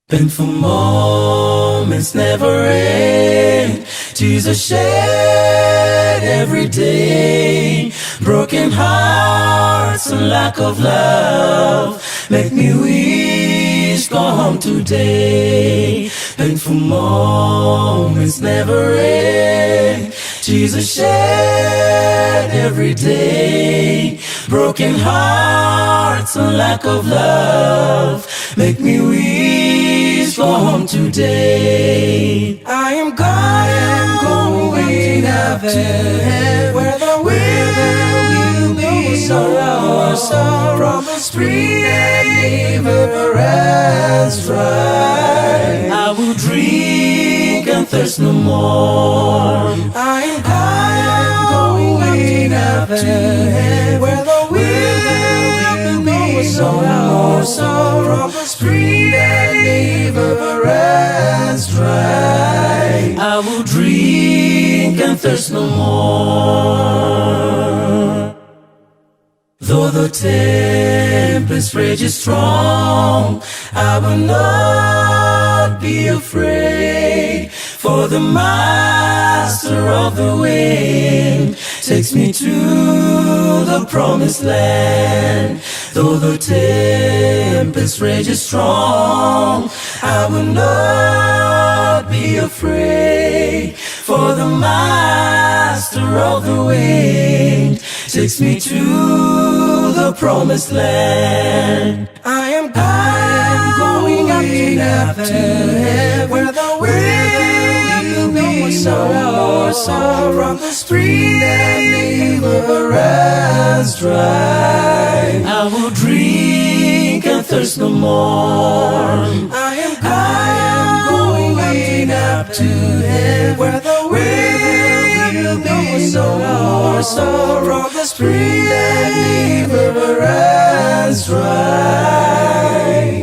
Painful moments never end. Jesus shed every day. Broken hearts and lack of love make me wish go home today. Painful moments never end. Jesus shed every day. Broken hearts and lack of love make me wish go home today. I am going up to heaven, where there will be sorrow, promise free and never ends dry. I will drink and thirst no more. I am going up to heaven, where there will be sorrow, promise free and never ends dry. I will drink and thirst no more. Though the tempest rages strong, I will not be afraid, for the master of the wind takes me to the promised land. Though the tempest rages strong, I will not be afraid, for the master of the wind takes me to the promised land. I am going up to heaven, where there will be sorrow, the spring and never ends dry. I will drink and thirst no more. I am going up to heaven, where there will be sorrow, the spring and never ends dry.